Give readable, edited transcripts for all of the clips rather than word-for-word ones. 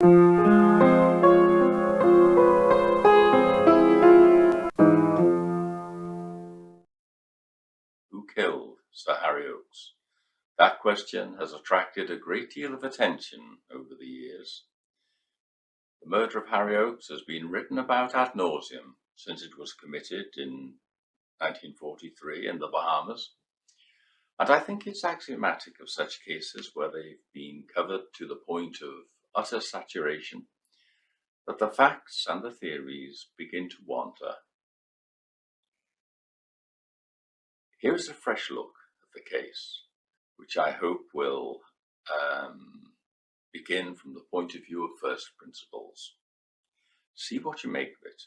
Who killed Sir Harry Oakes? That question has attracted a great deal of attention over the years. The murder of Harry Oakes has been written about ad nauseum since it was committed in 1943 in the Bahamas, and I think it's axiomatic of such cases where they've been covered to the point of utter saturation that the facts and the theories begin to wander. Here is a fresh look at the case, which I hope will begin from the point of view of first principles. See what you make of it.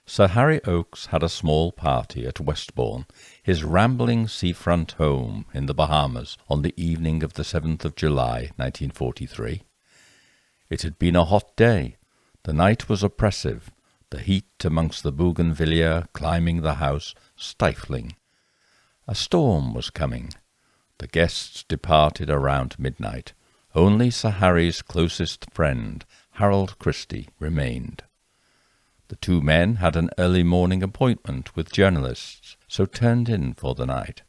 Sir Harry Oakes had a small party at Westbourne, his rambling seafront home in the Bahamas, on the evening of the 7th of July, 1943. It had been a hot day. The night was oppressive, the heat amongst the bougainvillea climbing the house stifling. A storm was coming. The guests departed around midnight. Only Sir Harry's closest friend, Harold Christie, remained. The two men had an early morning appointment with journalists, so turned in for the night.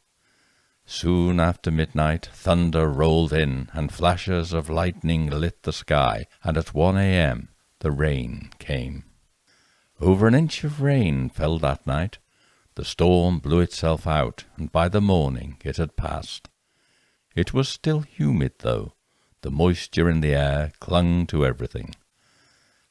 Soon after midnight, thunder rolled in, and flashes of lightning lit the sky, and at 1 a.m. the rain came. Over an inch of rain fell that night. The storm blew itself out, and by the morning it had passed. It was still humid, though. The moisture in the air clung to everything.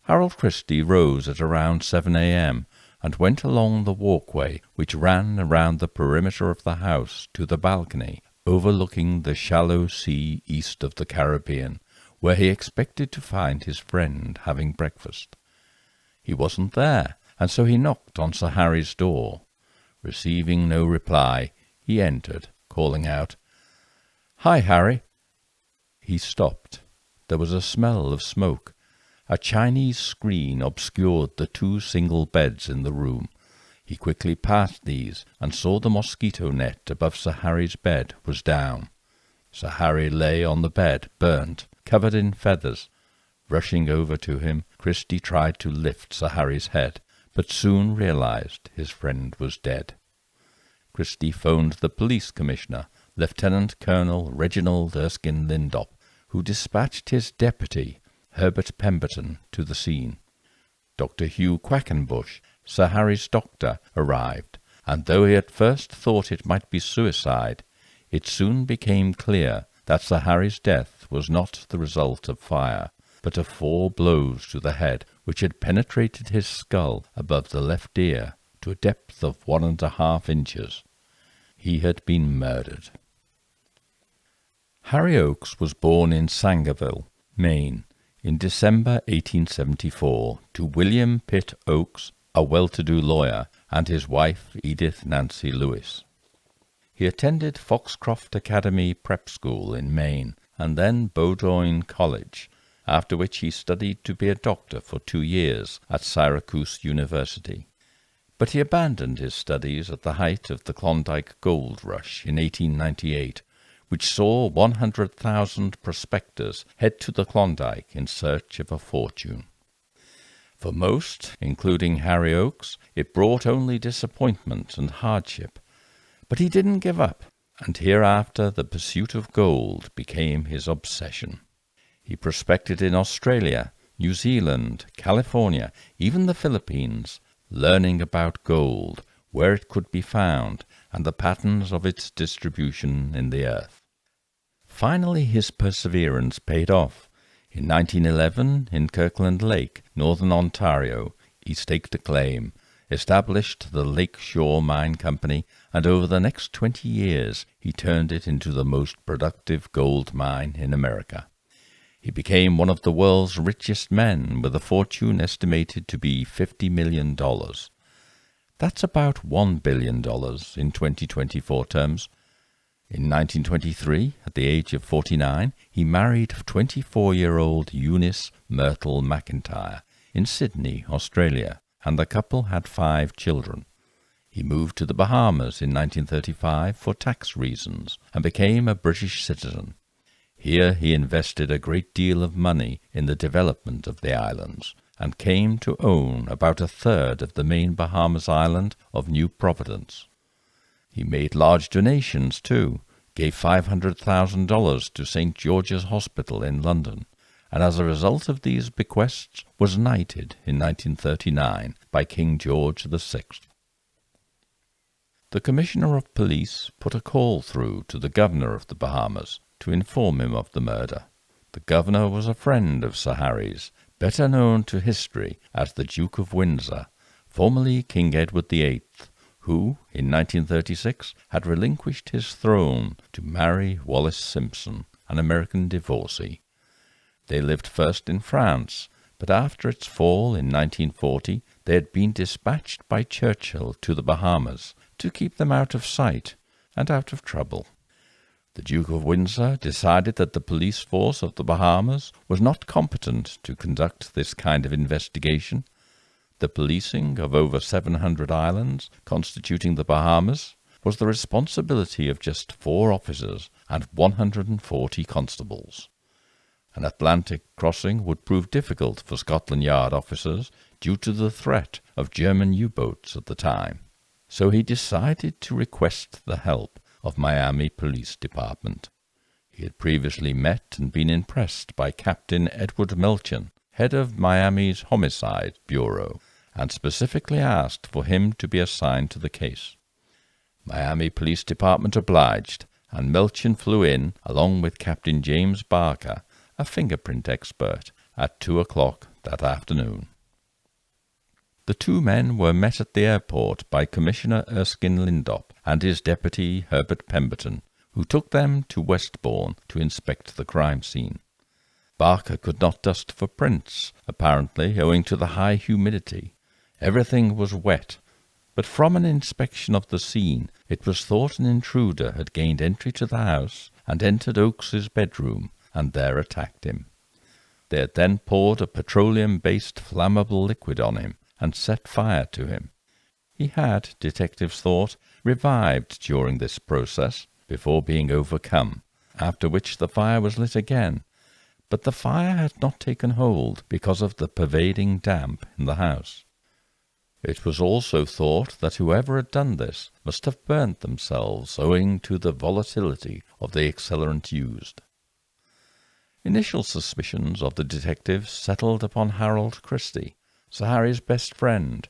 Harold Christie rose at around 7 a.m. and went along the walkway which ran around the perimeter of the house to the balcony overlooking the shallow sea east of the Caribbean, where he expected to find his friend having breakfast. He wasn't there, and so he knocked on Sir Harry's door. Receiving no reply, he entered, calling out, "Hi, Harry." He stopped. There was a smell of smoke. A Chinese screen obscured the two single beds in the room. He quickly passed these and saw the mosquito net above Sir Harry's bed was down. Sir Harry lay on the bed, burnt, covered in feathers. Rushing over to him, Christie tried to lift Sir Harry's head, but soon realized his friend was dead. Christie phoned the police commissioner, Lieutenant Colonel Reginald Erskine Lindop, who dispatched his deputy, Herbert Pemberton, to the scene. Dr. Hugh Quackenbush, Sir Harry's doctor, arrived, and though he at first thought it might be suicide, it soon became clear that Sir Harry's death was not the result of fire, but of 4 blows to the head which had penetrated his skull above the left ear to a depth of 1½ inches. He had been murdered. Harry Oakes was born in Sangerville, Maine, in December 1874 to William Pitt Oakes, a well-to-do lawyer, and his wife Edith Nancy Lewis. He attended Foxcroft Academy Prep School in Maine and then Bowdoin College, after which he studied to be a doctor for 2 years at Syracuse University. But he abandoned his studies at the height of the Klondike Gold Rush in 1898, which saw 100,000 prospectors head to the Klondike in search of a fortune. For most, including Harry Oakes, it brought only disappointment and hardship. But he didn't give up, and hereafter the pursuit of gold became his obsession. He prospected in Australia, New Zealand, California, even the Philippines, learning about gold, where it could be found, and the patterns of its distribution in the earth. Finally, his perseverance paid off. In 1911, in Kirkland Lake, northern Ontario, he staked a claim, established the Lake Shore Mine Company, and over the next 20 years he turned it into the most productive gold mine in America. He became one of the world's richest men, with a fortune estimated to be $50 million. That's about $1 billion in 2024 terms. In 1923, at the age of 49, he married 24-year-old Eunice Myrtle McIntyre in Sydney, Australia, and the couple had 5 children. He moved to the Bahamas in 1935 for tax reasons and became a British citizen. Here he invested a great deal of money in the development of the islands and came to own about a third of the main Bahamas island of New Providence. He made large donations, too, gave $500,000 to St. George's Hospital in London, and as a result of these bequests was knighted in 1939 by King George VI. The Commissioner of Police put a call through to the Governor of the Bahamas to inform him of the murder. The Governor was a friend of Sir Harry's, better known to history as the Duke of Windsor, formerly King Edward VIII, who, in 1936, had relinquished his throne to Mary Wallace Simpson, an American divorcee. They lived first in France, but after its fall in 1940, they had been dispatched by Churchill to the Bahamas to keep them out of sight and out of trouble. The Duke of Windsor decided that the police force of the Bahamas was not competent to conduct this kind of investigation. The policing of over 700 islands constituting the Bahamas was the responsibility of just 4 officers and 140 constables. An Atlantic crossing would prove difficult for Scotland Yard officers due to the threat of German U-boats at the time, so he decided to request the help of Miami Police Department. He had previously met and been impressed by Captain Edward Melchen, head of Miami's Homicide Bureau, and specifically asked for him to be assigned to the case. Miami Police Department obliged, and Melchen flew in along with Captain James Barker, a fingerprint expert, at 2:00 that afternoon. The 2 men were met at the airport by Commissioner Erskine Lindop and his deputy Herbert Pemberton, who took them to Westbourne to inspect the crime scene. Barker could not dust for prints, apparently owing to the high humidity. Everything was wet, but from an inspection of the scene it was thought an intruder had gained entry to the house and entered Oakes's bedroom and there attacked him. They had then poured a petroleum-based flammable liquid on him and set fire to him. He had, detectives thought, revived during this process before being overcome, after which the fire was lit again, but the fire had not taken hold because of the pervading damp in the house. It was also thought that whoever had done this must have burnt themselves owing to the volatility of the accelerant used. Initial suspicions of the detectives settled upon Harold Christie, Sir Harry's best friend.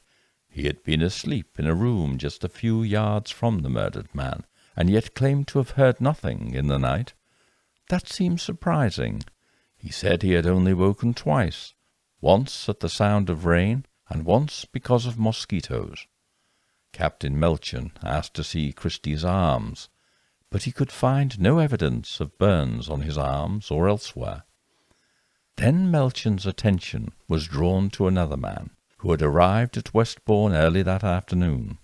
He had been asleep in a room just a few yards from the murdered man, and yet claimed to have heard nothing in the night. That seemed surprising. He said he had only woken twice, once at the sound of rain, and once because of mosquitoes. Captain Melchen asked to see Christie's arms, but he could find no evidence of burns on his arms or elsewhere. Then Melchen's attention was drawn to another man, who had arrived at Westbourne early that afternoon.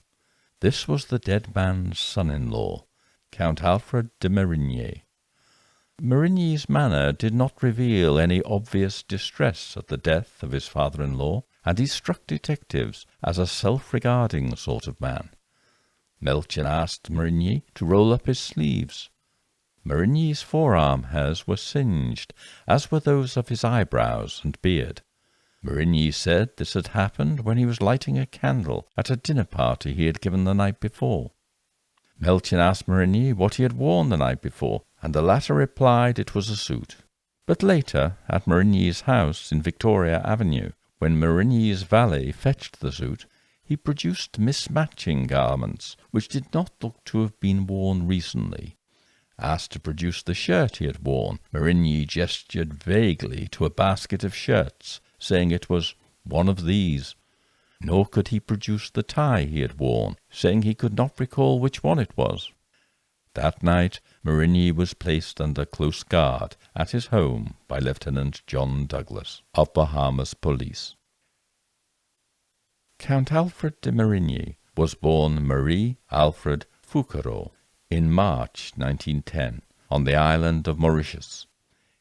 This was the dead man's son-in-law, Count Alfred de Marigny. Marigny's manner did not reveal any obvious distress at the death of his father-in-law, and he struck detectives as a self-regarding sort of man. Melchen asked Marigny to roll up his sleeves. Marigny's forearm hairs were singed, as were those of his eyebrows and beard. Marigny said this had happened when he was lighting a candle at a dinner party he had given the night before. Melchen asked Marigny what he had worn the night before, and the latter replied it was a suit. But later, at Marigny's house in Victoria Avenue, when Marigny's valet fetched the suit, he produced mismatching garments which did not look to have been worn recently. Asked to produce the shirt he had worn, Marigny gestured vaguely to a basket of shirts, saying it was one of these. Nor could he produce the tie he had worn, saying he could not recall which one it was. That night, Marigny was placed under close guard at his home by Lieutenant John Douglas of Bahamas Police. Count Alfred de Marigny was born Marie Alfred Fouquereau in March 1910 on the island of Mauritius.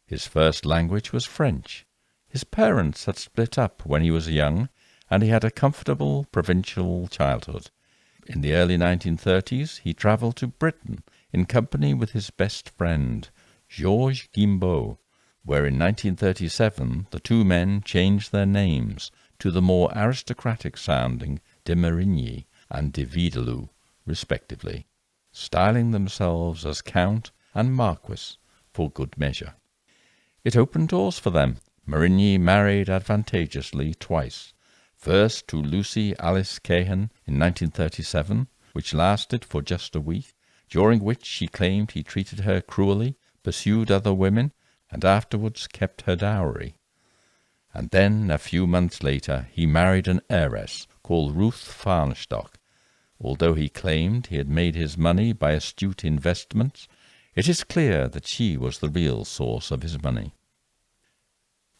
His first language was French. His parents had split up when he was young, and he had a comfortable provincial childhood. In the early 1930s, he travelled to Britain in company with his best friend, Georges Guimbaud, where in 1937 the two men changed their names to the more aristocratic-sounding de Marigny and de Vidalou, respectively, styling themselves as Count and Marquis for good measure. It opened doors for them. Marigny married advantageously twice, first to Lucy Alice Cahan in 1937, which lasted for just a week, during which she claimed he treated her cruelly, pursued other women, and afterwards kept her dowry. And then, a few months later, he married an heiress called Ruth Farnstock. Although he claimed he had made his money by astute investments, it is clear that she was the real source of his money.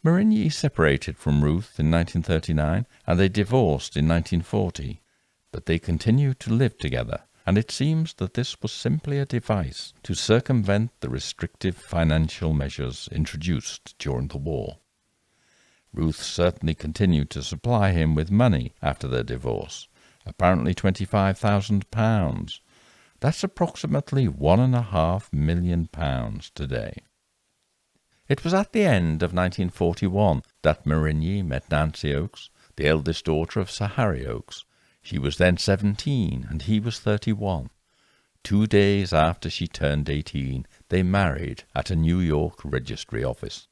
Marigny separated from Ruth in 1939, and they divorced in 1940, but they continued to live together, and it seems that this was simply a device to circumvent the restrictive financial measures introduced during the war. Ruth certainly continued to supply him with money after their divorce, apparently £25,000. That's approximately £1.5 million today. It was at the end of 1941 that Marigny met Nancy Oakes, the eldest daughter of Sir Harry Oakes. She was then 17 and he was 31. 2 days after she turned 18, they married at a New York registry office.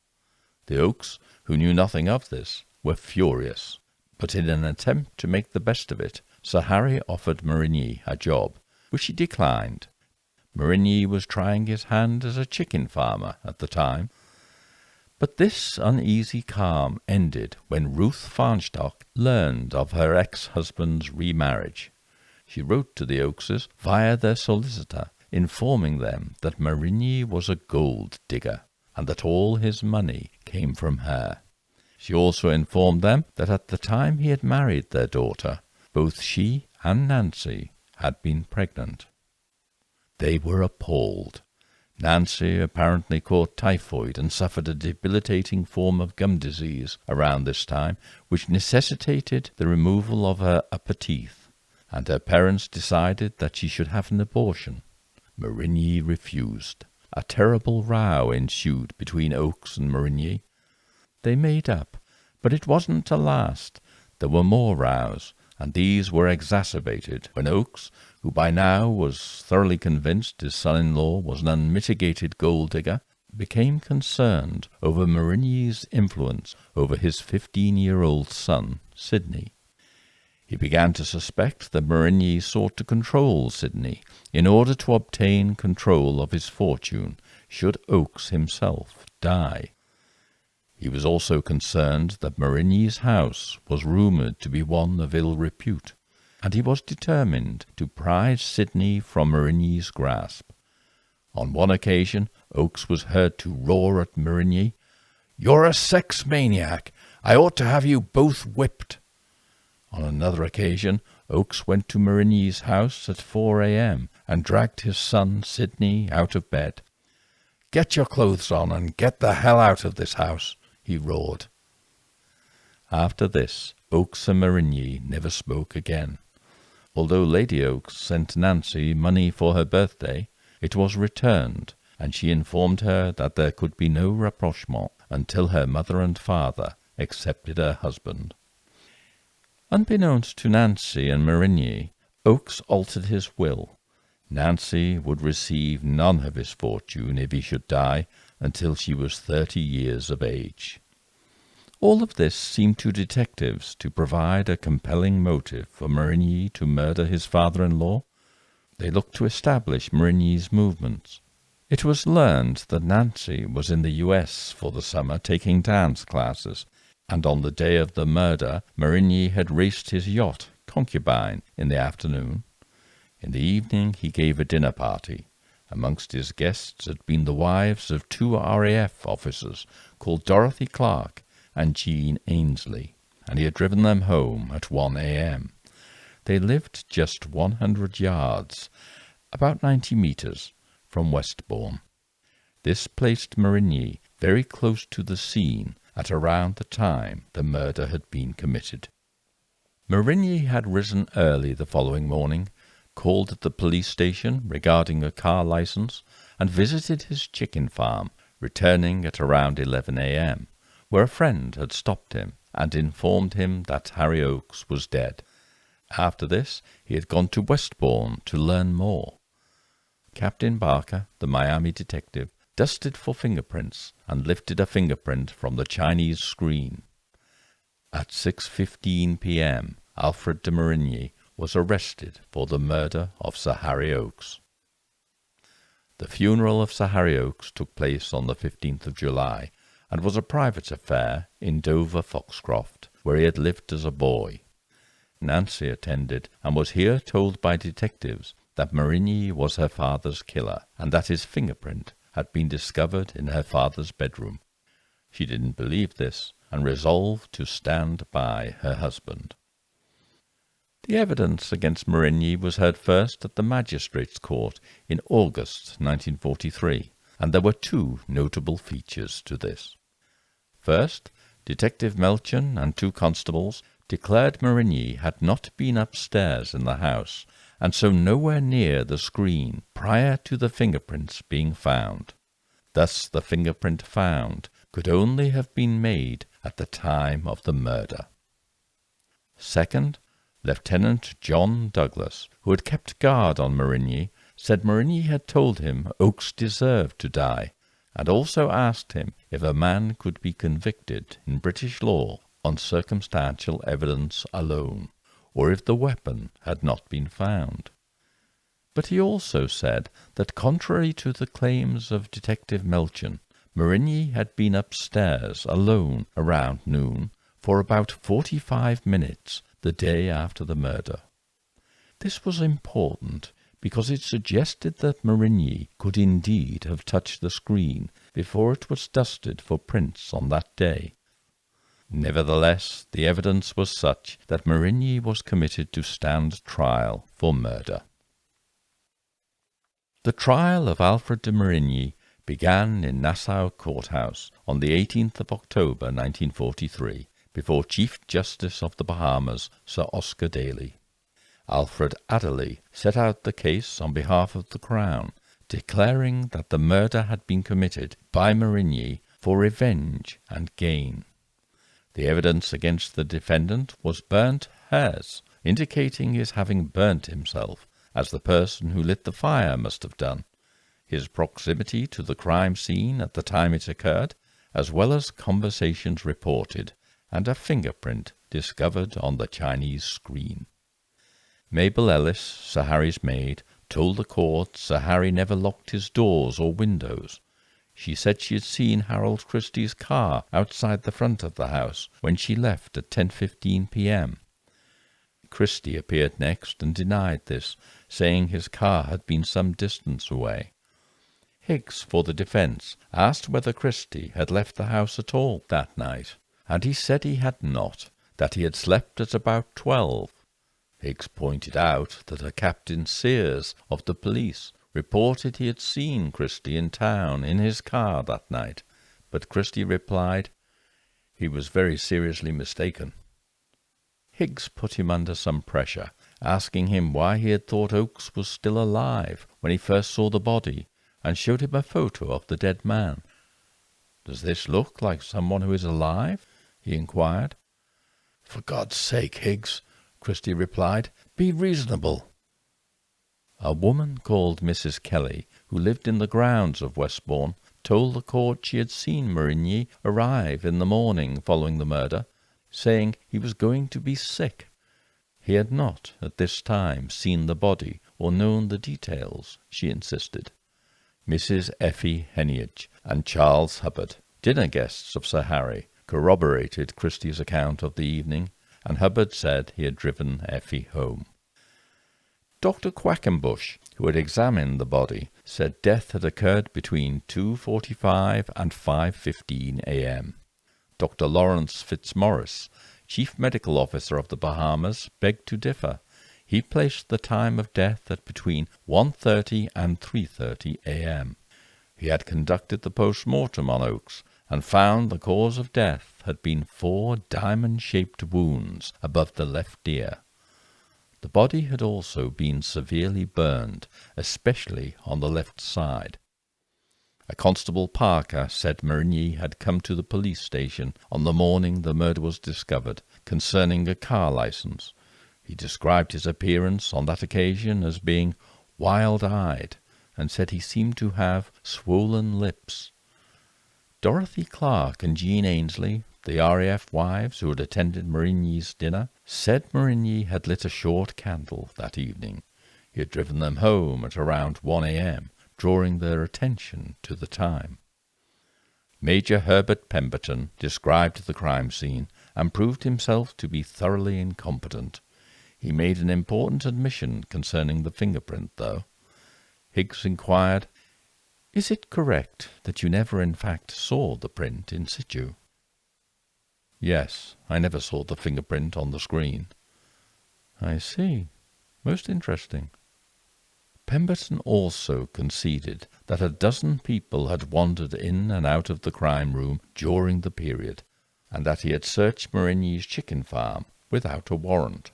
The Oakes, who knew nothing of this, were furious, but in an attempt to make the best of it, Sir Harry offered Marigny a job, which he declined. Marigny was trying his hand as a chicken farmer at the time. But this uneasy calm ended when Ruth Farnstock learned of her ex-husband's remarriage. She wrote to the Oakeses via their solicitor, informing them that Marigny was a gold digger, and that all his money came from her. She also informed them that at the time he had married their daughter, both she and Nancy had been pregnant. They were appalled. Nancy apparently caught typhoid and suffered a debilitating form of gum disease around this time, which necessitated the removal of her upper teeth, and her parents decided that she should have an abortion. Marigny refused. A terrible row ensued between Oakes and Marigny. They made up, but it wasn't to last. There were more rows, and these were exacerbated when Oakes, who by now was thoroughly convinced his son-in-law was an unmitigated gold-digger, became concerned over Marigny's influence over his 15-year-old son, Sidney. He began to suspect that Marigny sought to control Sidney in order to obtain control of his fortune should Oakes himself die. He was also concerned that Marigny's house was rumoured to be one of ill repute, and he was determined to prise Sidney from Marigny's grasp. On one occasion, Oakes was heard to roar at Marigny, "You're a sex maniac! I ought to have you both whipped!" On another occasion, Oakes went to Marigny's house at 4 a.m. and dragged his son Sidney out of bed. "Get your clothes on and get the hell out of this house," he roared. After this, Oakes and Marigny never spoke again. Although Lady Oakes sent Nancy money for her birthday, it was returned, and she informed her that there could be no rapprochement until her mother and father accepted her husband. Unbeknownst to Nancy and Marigny, Oakes altered his will. Nancy would receive none of his fortune if he should die until she was 30 years of age. All of this seemed to detectives to provide a compelling motive for Marigny to murder his father-in-law. They looked to establish Marigny's movements. It was learned that Nancy was in the U.S. for the summer taking dance classes, and on the day of the murder Marigny had raced his yacht, Concubine, in the afternoon. In the evening he gave a dinner party, Amongst his guests had been the wives of two RAF officers called Dorothy Clark and Jean Ainsley, and he had driven them home at 1 a.m. They lived just 100 yards, about 90 metres, from Westbourne. This placed Marigny very close to the scene at around the time the murder had been committed. Marigny had risen early the following morning, called at the police station regarding a car licence, and visited his chicken farm, returning at around 11 a.m., where a friend had stopped him and informed him that Harry Oakes was dead. After this, he had gone to Westbourne to learn more. Captain Barker, the Miami detective, dusted for fingerprints and lifted a fingerprint from the Chinese screen. At 6:15 p.m., Alfred de Marigny was arrested for the murder of Sir Harry Oakes. The funeral of Sir Harry Oakes took place on the 15th of July and was a private affair in Dover, Foxcroft, where he had lived as a boy. Nancy attended and was here told by detectives that Marigny was her father's killer and that his fingerprint had been discovered in her father's bedroom. She didn't believe this and resolved to stand by her husband. The evidence against Marigny was heard first at the Magistrates' Court in August 1943, and there were two notable features to this. First, Detective Melchan and two constables declared Marigny had not been upstairs in the house, and so nowhere near the screen prior to the fingerprints being found. Thus the fingerprint found could only have been made at the time of the murder. Second, Lieutenant John Douglas, who had kept guard on Marigny, said Marigny had told him Oakes deserved to die, and also asked him if a man could be convicted in British law on circumstantial evidence alone, or if the weapon had not been found. But he also said that contrary to the claims of Detective Melchan, Marigny had been upstairs alone around noon for about 45 minutes the day after the murder. This was important because it suggested that Marigny could indeed have touched the screen before it was dusted for prints on that day. Nevertheless, the evidence was such that Marigny was committed to stand trial for murder. The trial of Alfred de Marigny began in Nassau Courthouse on the 18th of October 1943 before Chief Justice of the Bahamas, Sir Oscar Daly. Alfred Adderley set out the case on behalf of the Crown, declaring that the murder had been committed by Marigny for revenge and gain. The evidence against the defendant was burnt hairs, indicating his having burnt himself, as the person who lit the fire must have done, his proximity to the crime scene at the time it occurred, as well as conversations reported, and a fingerprint discovered on the Chinese screen. Mabel Ellis, Sir Harry's maid, told the court Sir Harry never locked his doors or windows. She said she had seen Harold Christie's car outside the front of the house when she left at 10:15 p.m. Christie appeared next and denied this, saying his car had been some distance away. Higgs, for the defence, asked whether Christie had left the house at all that night, and he said he had not, that he had slept at about 12. Higgs pointed out that a Captain Sears of the police reported he had seen Christie in town in his car that night, but Christie replied he was very seriously mistaken. Higgs put him under some pressure, asking him why he had thought Oakes was still alive when he first saw the body, and showed him a photo of the dead man. "Does this look like someone who is alive?" he inquired. "For God's sake, Higgs," Christie replied, "be reasonable." A woman called Mrs. Kelly, who lived in the grounds of Westbourne, told the court she had seen Marigny arrive in the morning following the murder, saying he was going to be sick. He had not, at this time, seen the body or known the details, she insisted. Mrs. Effie Heneage and Charles Hubbard, dinner guests of Sir Harry, corroborated Christie's account of the evening, and Hubbard said he had driven Effie home. Dr. Quackenbush, who had examined the body, said death had occurred between 2:45 and 5:15 a.m. Dr. Lawrence Fitzmaurice, Chief Medical Officer of the Bahamas, begged to differ. He placed the time of death at between 1:30 and 3:30 a.m. He had conducted the post-mortem on Oakes and found the cause of death had been 4 diamond-shaped wounds above the left ear. The body had also been severely burned, especially on the left side. A Constable Parker said Marigny had come to the police station on the morning the murder was discovered, concerning a car license. He described his appearance on that occasion as being wild-eyed, and said he seemed to have swollen lips. Dorothy Clark and Jean Ainsley, the RAF wives who had attended Marigny's dinner, said Marigny had lit a short candle that evening. He had driven them home at around 1 a.m., drawing their attention to the time. Major Herbert Pemberton described the crime scene and proved himself to be thoroughly incompetent. He made an important admission concerning the fingerprint, though. Higgs inquired, "Is it correct that you never in fact saw the print in situ?" "Yes, I never saw the fingerprint on the screen." "I see. Most interesting." Pemberton also conceded that a dozen people had wandered in and out of the crime room during the period, and that he had searched Marigny's chicken farm without a warrant.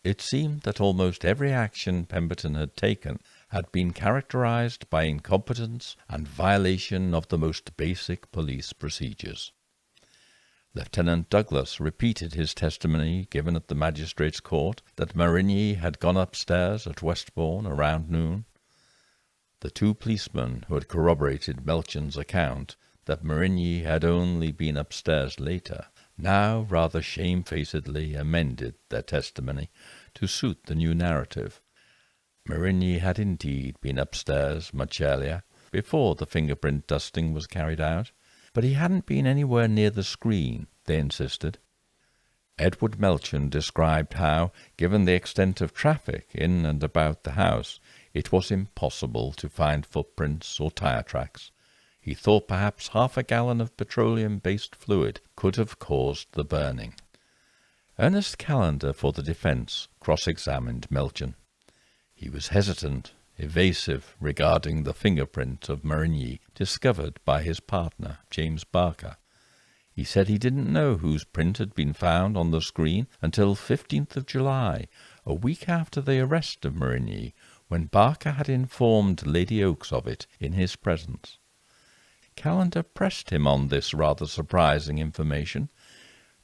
It seemed that almost every action Pemberton had taken had been characterized by incompetence and violation of the most basic police procedures. Lieutenant Douglas repeated his testimony given at the magistrate's court that Marigny had gone upstairs at Westbourne around noon. The 2 policemen who had corroborated Melchan's account that Marigny had only been upstairs later now rather shamefacedly amended their testimony to suit the new narrative. Marigny had indeed been upstairs much earlier, before the fingerprint dusting was carried out, but he hadn't been anywhere near the screen, they insisted. Edward Melchan described how, given the extent of traffic in and about the house, it was impossible to find footprints or tire tracks. He thought perhaps half a gallon of petroleum-based fluid could have caused the burning. Ernest Callender for the defence cross-examined Melchan. He was hesitant, evasive regarding the fingerprint of Marigny discovered by his partner, James Barker. He said he didn't know whose print had been found on the screen until 15th of July, a week after the arrest of Marigny, when Barker had informed Lady Oakes of it in his presence. Callender pressed him on this rather surprising information.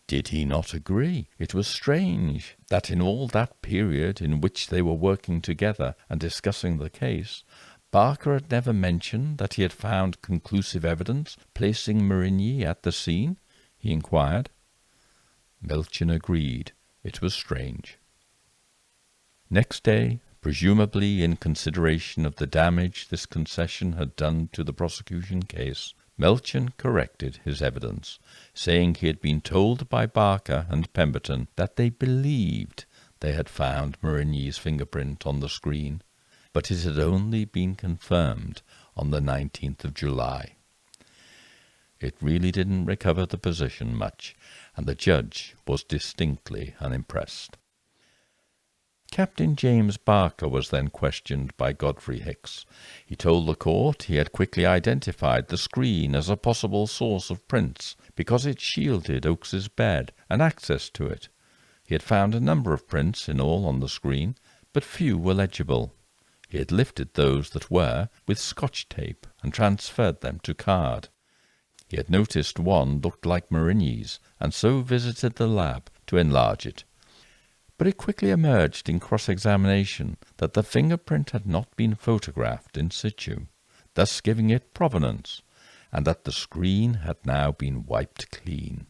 Did he not agree? It was strange that in all that period in which they were working together and discussing the case, Barker had never mentioned that he had found conclusive evidence placing Marigny at the scene, he inquired. Melchan agreed. It was strange. Next day, presumably in consideration of the damage this concession had done to the prosecution case, Melchan corrected his evidence, saying he had been told by Barker and Pemberton that they believed they had found Marigny's fingerprint on the screen, but it had only been confirmed on the 19th of July. It really didn't recover the position much, and the judge was distinctly unimpressed. Captain James Barker was then questioned by Godfrey Hicks. He told the court he had quickly identified the screen as a possible source of prints because it shielded Oakes's bed and access to it. He had found a number of prints in all on the screen, but few were legible. He had lifted those that were with Scotch tape and transferred them to card. He had noticed one looked like Marigny's and so visited the lab to enlarge it. But it quickly emerged in cross-examination that the fingerprint had not been photographed in situ, thus giving it provenance, and that the screen had now been wiped clean.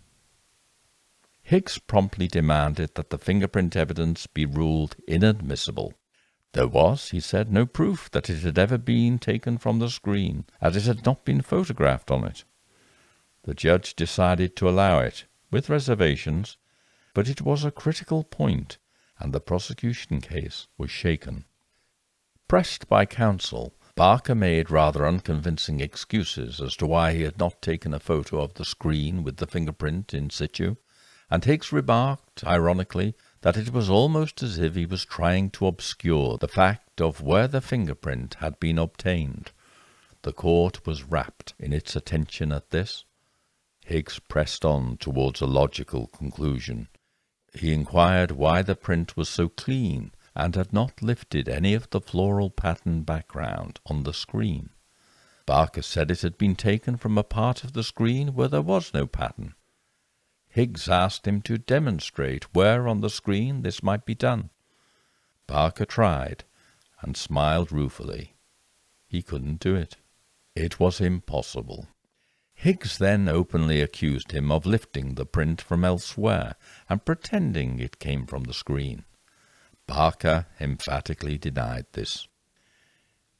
Higgs promptly demanded that the fingerprint evidence be ruled inadmissible. There was, he said, no proof that it had ever been taken from the screen, as it had not been photographed on it. The judge decided to allow it, with reservations, but it was a critical point, and the prosecution case was shaken. Pressed by counsel, Barker made rather unconvincing excuses as to why he had not taken a photo of the screen with the fingerprint in situ, and Higgs remarked, ironically, that it was almost as if he was trying to obscure the fact of where the fingerprint had been obtained. The court was rapt in its attention at this. Higgs pressed on towards a logical conclusion. He inquired why the print was so clean and had not lifted any of the floral pattern background on the screen. Barker said it had been taken from a part of the screen where there was no pattern. Higgs asked him to demonstrate where on the screen this might be done. Barker tried, and smiled ruefully. He couldn't do it. It was impossible. Higgs then openly accused him of lifting the print from elsewhere and pretending it came from the screen. Barker emphatically denied this.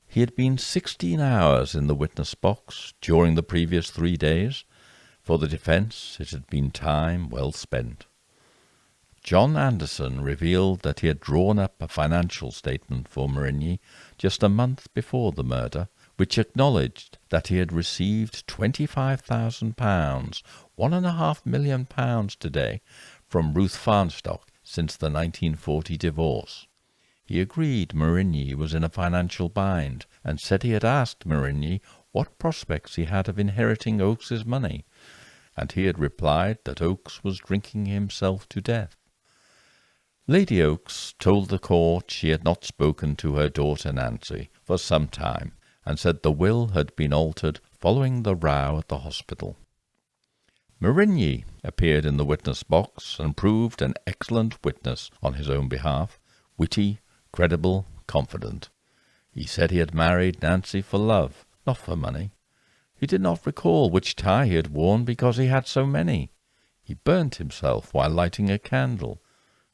He had been 16 hours in the witness box during the previous 3 days. For the defence, it had been time well spent. John Anderson revealed that he had drawn up a financial statement for Marigny just a month before the murder, which acknowledged that he had received £25,000, £1.5 million today, from Ruth Farnstock since the 1940 divorce. He agreed Marigny was in a financial bind, and said he had asked Marigny what prospects he had of inheriting Oakes's money, and he had replied that Oakes was drinking himself to death. Lady Oakes told the court she had not spoken to her daughter Nancy for some time, and said the will had been altered following the row at the hospital. Marigny appeared in the witness box and proved an excellent witness on his own behalf, witty, credible, confident. He said he had married Nancy for love, not for money. He did not recall which tie he had worn because he had so many. He burnt himself while lighting a candle.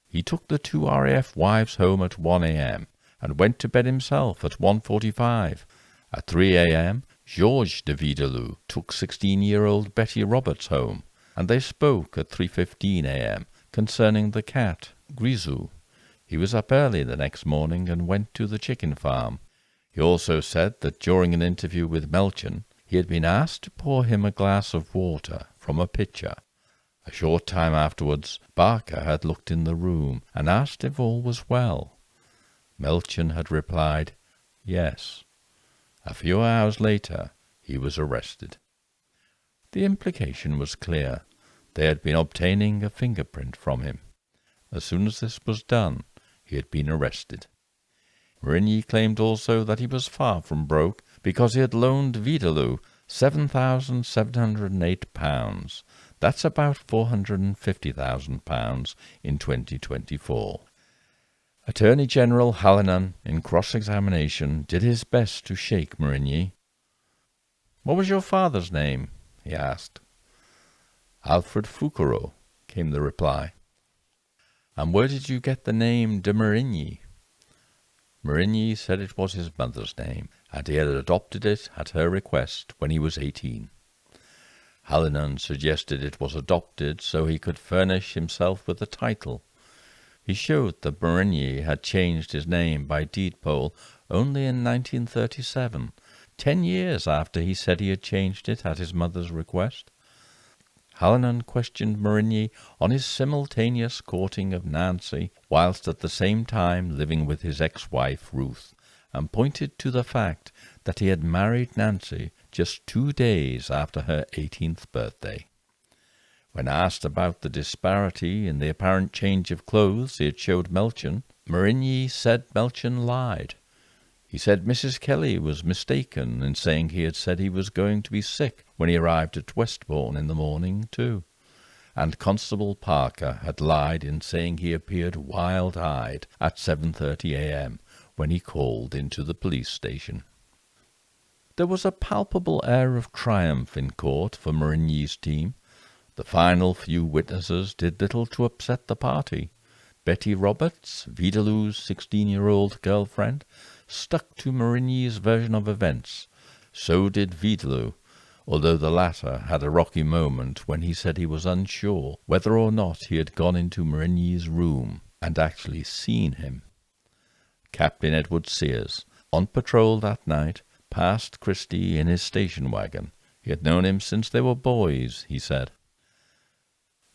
He took the 2 RAF wives home at 1 a.m. and went to bed himself at 1:45. At 3 a.m., Georges de Vidalou took 16-year-old Betty Roberts home, and they spoke at 3:15 a.m. concerning the cat, Grisou. He was up early the next morning and went to the chicken farm. He also said that during an interview with Melchin, he had been asked to pour him a glass of water from a pitcher. A short time afterwards, Barker had looked in the room and asked if all was well. Melchin had replied, yes. A few hours later, he was arrested. The implication was clear. They had been obtaining a fingerprint from him. As soon as this was done, he had been arrested. Marigny claimed also that he was far from broke because he had loaned Vidalou £7,708. That's about £450,000 in 2024. Attorney General Hallinan, in cross-examination, did his best to shake Marigny. "What was your father's name?" he asked. "Alfred Fouquereau," came the reply. "And where did you get the name de Marigny?" Marigny said it was his mother's name, and he had adopted it at her request when he was 18. Hallinan suggested it was adopted so he could furnish himself with a title. He showed that Marigny had changed his name by deed poll only in 1937, 10 years after he said he had changed it at his mother's request. Hallinan questioned Marigny on his simultaneous courting of Nancy, whilst at the same time living with his ex-wife Ruth, and pointed to the fact that he had married Nancy just 2 days after her 18th birthday. When asked about the disparity in the apparent change of clothes he had showed Melchin, Marigny said Melchin lied. He said Mrs. Kelly was mistaken in saying he had said he was going to be sick when he arrived at Westbourne in the morning, too. And Constable Parker had lied in saying he appeared wild-eyed at 7:30 a.m. when he called into the police station. There was a palpable air of triumph in court for Marigny's team. The final few witnesses did little to upset the party. Betty Roberts, Vidalou's 16-year-old girlfriend, stuck to Marigny's version of events. So did Vidalou, although the latter had a rocky moment when he said he was unsure whether or not he had gone into Marigny's room and actually seen him. Captain Edward Sears, on patrol that night, passed Christie in his station wagon. He had known him since they were boys, he said.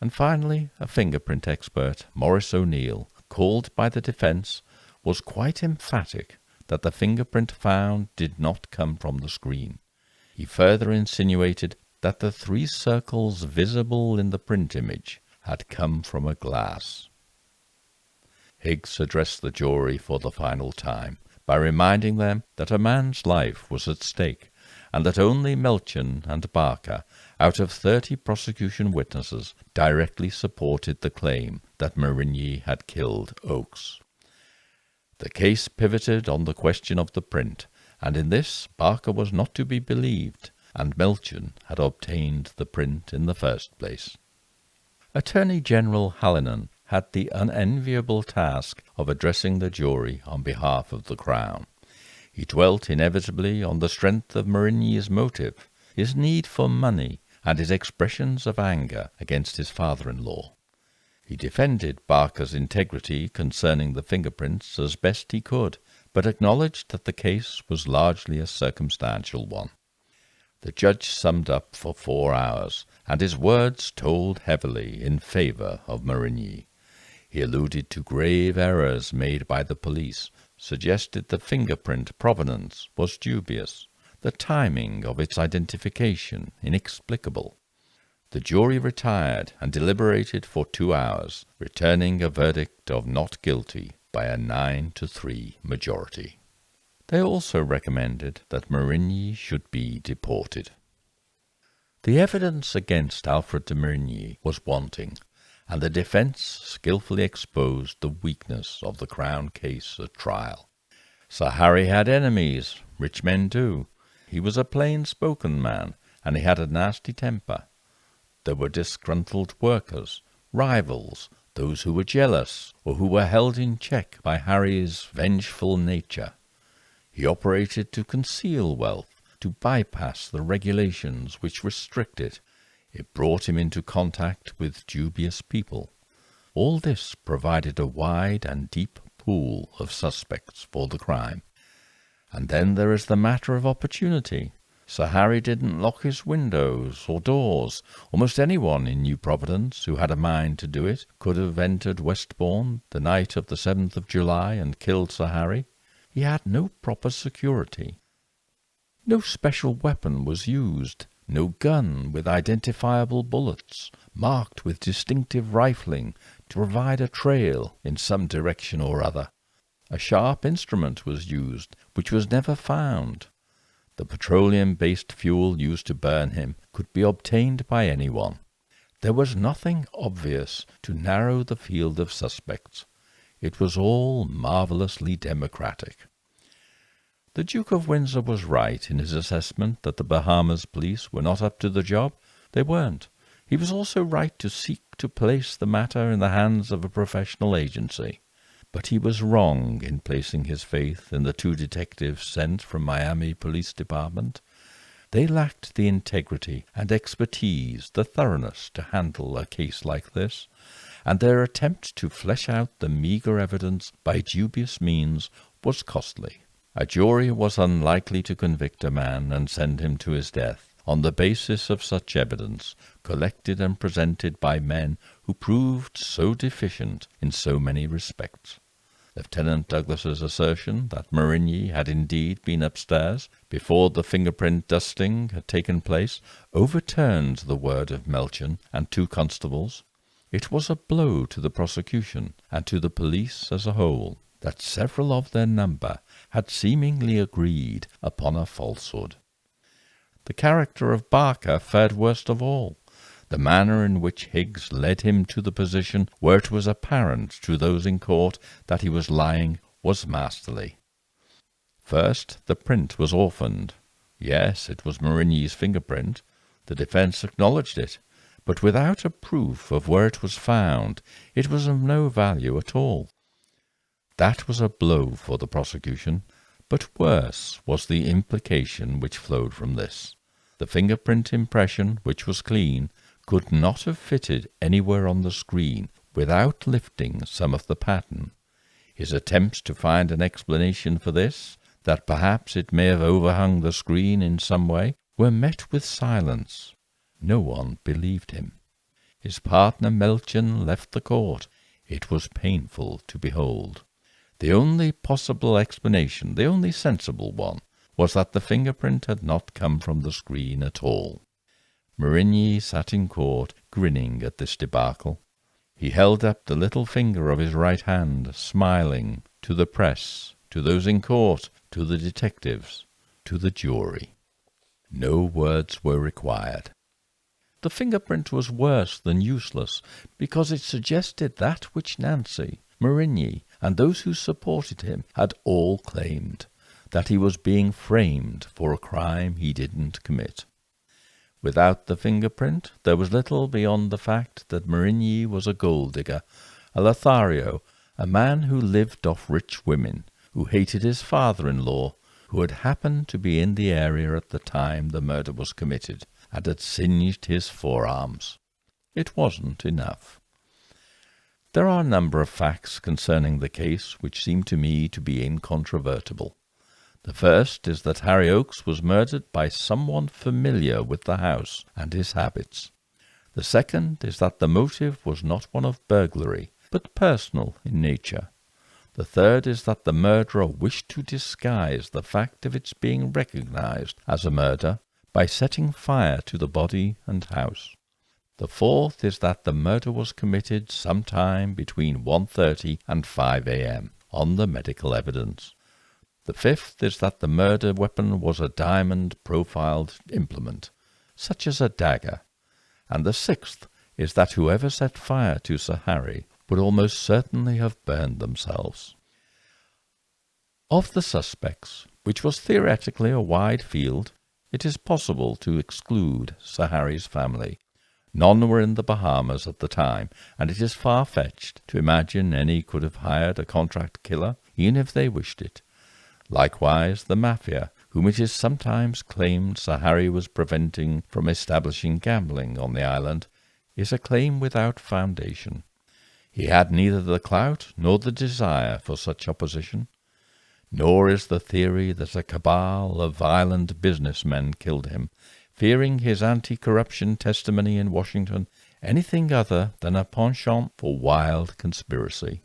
And finally, a fingerprint expert, Maurice O'Neill, called by the defense, was quite emphatic that the fingerprint found did not come from the screen. He further insinuated that the 3 circles visible in the print image had come from a glass. Higgs addressed the jury for the final time by reminding them that a man's life was at stake, and that only Melchin and Barker, out of 30 prosecution witnesses, directly supported the claim that Marigny had killed Oakes. The case pivoted on the question of the print, and in this Barker was not to be believed, and Melchin had obtained the print in the first place. Attorney General Hallinan had the unenviable task of addressing the jury on behalf of the Crown. He dwelt inevitably on the strength of Marigny's motive, his need for money, and his expressions of anger against his father-in-law. He defended Barker's integrity concerning the fingerprints as best he could, but acknowledged that the case was largely a circumstantial one. The judge summed up for 4 hours, and his words told heavily in favour of Marigny. He alluded to grave errors made by the police, suggested the fingerprint provenance was dubious, the timing of its identification inexplicable. The jury retired and deliberated for 2 hours, returning a verdict of not guilty by a 9-3 majority. They also recommended that Marigny should be deported. The evidence against Alfred de Marigny was wanting, and the defence skilfully exposed the weakness of the Crown case at trial. Sir Harry had enemies, rich men do. He was a plain-spoken man, and he had a nasty temper. There were disgruntled workers, rivals, those who were jealous, or who were held in check by Harry's vengeful nature. He operated to conceal wealth, to bypass the regulations which restrict it. It brought him into contact with dubious people. All this provided a wide and deep pool of suspects for the crime. And then there is the matter of opportunity. Sir Harry didn't lock his windows or doors. Almost anyone in New Providence who had a mind to do it could have entered Westbourne the night of the 7th of July and killed Sir Harry. He had no proper security. No special weapon was used. No gun with identifiable bullets, marked with distinctive rifling, to provide a trail in some direction or other. A sharp instrument was used, which was never found. The petroleum-based fuel used to burn him could be obtained by anyone. There was nothing obvious to narrow the field of suspects. It was all marvellously democratic. The Duke of Windsor was right in his assessment that the Bahamas police were not up to the job. They weren't. He was also right to seek to place the matter in the hands of a professional agency. But he was wrong in placing his faith in the 2 detectives sent from Miami Police Department. They lacked the integrity and expertise, the thoroughness to handle a case like this, and their attempt to flesh out the meagre evidence by dubious means was costly. A jury was unlikely to convict a man and send him to his death on the basis of such evidence, collected and presented by men who proved so deficient in so many respects. Lieutenant Douglas's assertion that Marigny had indeed been upstairs before the fingerprint dusting had taken place overturned the word of Melchin and 2 constables. It was a blow to the prosecution and to the police as a whole that several of their number had seemingly agreed upon a falsehood. The character of Barker fared worst of all. The manner in which Higgs led him to the position where it was apparent to those in court that he was lying was masterly. First, the print was orphaned. Yes, it was Marigny's fingerprint. The defence acknowledged it, but without a proof of where it was found, it was of no value at all. That was a blow for the prosecution, but worse was the implication which flowed from this. The fingerprint impression, which was clean, could not have fitted anywhere on the screen without lifting some of the pattern. His attempts to find an explanation for this, that perhaps it may have overhung the screen in some way, were met with silence. No one believed him. His partner Melchion left the court. It was painful to behold. The only possible explanation, the only sensible one, was that the fingerprint had not come from the screen at all. Marigny sat in court, grinning at this debacle. He held up the little finger of his right hand, smiling, to the press, to those in court, to the detectives, to the jury. No words were required. The fingerprint was worse than useless, because it suggested that which Nancy, Marigny, and those who supported him had all claimed, that he was being framed for a crime he didn't commit. Without the fingerprint, there was little beyond the fact that Marigny was a gold-digger, a Lothario, a man who lived off rich women, who hated his father-in-law, who had happened to be in the area at the time the murder was committed, and had singed his forearms. It wasn't enough. There are a number of facts concerning the case which seem to me to be incontrovertible. The first is that Harry Oakes was murdered by someone familiar with the house and his habits. The second is that the motive was not one of burglary, but personal in nature. The third is that the murderer wished to disguise the fact of its being recognized as a murder by setting fire to the body and house. The fourth is that the murder was committed sometime between 1:30 and 5 a.m. on the medical evidence. The fifth is that the murder weapon was a diamond-profiled implement, such as a dagger. And the sixth is that whoever set fire to Sir Harry would almost certainly have burned themselves. Of the suspects, which was theoretically a wide field, it is possible to exclude Sir Harry's family. None were in the Bahamas at the time, and it is far-fetched to imagine any could have hired a contract killer, even if they wished it. Likewise, the Mafia, whom it is sometimes claimed Sir Harry was preventing from establishing gambling on the island, is a claim without foundation. He had neither the clout nor the desire for such opposition. Nor is the theory that a cabal of violent businessmen killed him, fearing his anti-corruption testimony in Washington, anything other than a penchant for wild conspiracy.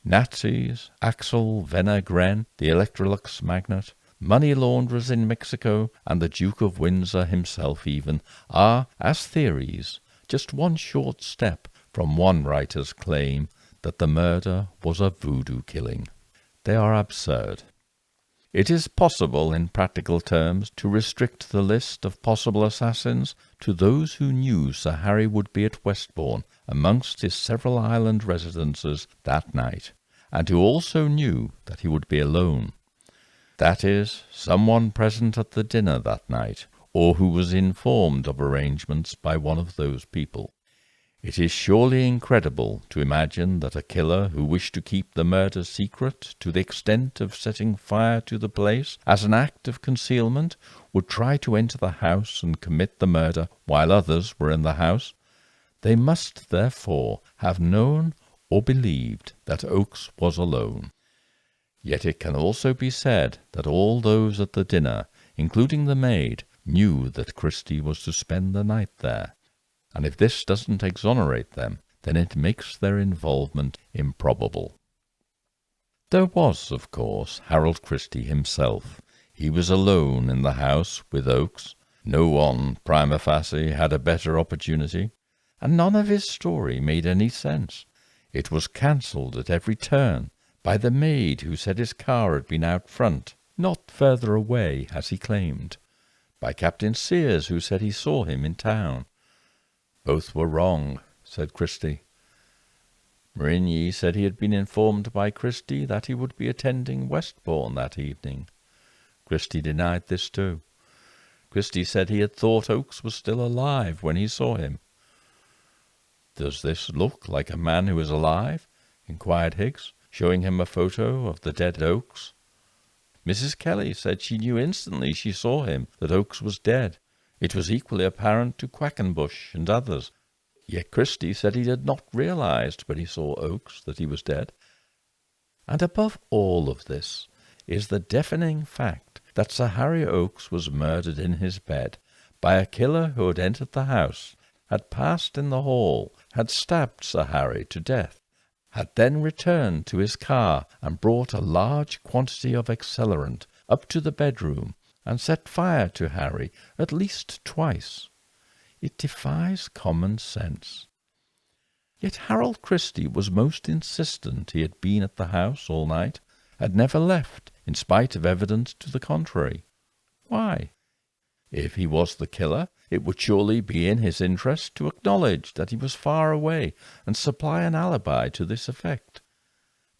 Nazis, Axel Wenner-Gren, the Electrolux magnate, money launderers in Mexico, and the Duke of Windsor himself even, are, as theories, just one short step from one writer's claim that the murder was a voodoo killing. They are absurd. It is possible, in practical terms, to restrict the list of possible assassins to those who knew Sir Harry would be at Westbourne amongst his several island residences that night, and who also knew that he would be alone. That is, someone present at the dinner that night, or who was informed of arrangements by one of those people. It is surely incredible to imagine that a killer who wished to keep the murder secret to the extent of setting fire to the place as an act of concealment would try to enter the house and commit the murder while others were in the house. They must, therefore, have known or believed that Oakes was alone. Yet it can also be said that all those at the dinner, including the maid, knew that Christie was to spend the night there. And if this doesn't exonerate them, then it makes their involvement improbable. There was, of course, Harold Christie himself. He was alone in the house with Oakes. No one, prima facie, had a better opportunity, and none of his story made any sense. It was cancelled at every turn by the maid who said his car had been out front, not further away, as he claimed, by Captain Sears, who said he saw him in town. Both were wrong, said Christie. Marigny said he had been informed by Christie that he would be attending Westbourne that evening. Christie denied this too. Christie said he had thought Oakes was still alive when he saw him. "Does this look like a man who is alive?" inquired Higgs, showing him a photo of the dead Oakes. Mrs. Kelly said she knew instantly she saw him that Oakes was dead. It was equally apparent to Quackenbush and others. Yet Christie said he had not realized when he saw Oakes that he was dead. And above all of this, is the deafening fact that Sir Harry Oakes was murdered in his bed by a killer who had entered the house, had passed in the hall, had stabbed Sir Harry to death, had then returned to his car and brought a large quantity of accelerant up to the bedroom and set fire to Harry at least twice. It defies common sense. Yet Harold Christie was most insistent he had been at the house all night, had never left, in spite of evidence to the contrary. Why? If he was the killer, it would surely be in his interest to acknowledge that he was far away and supply an alibi to this effect.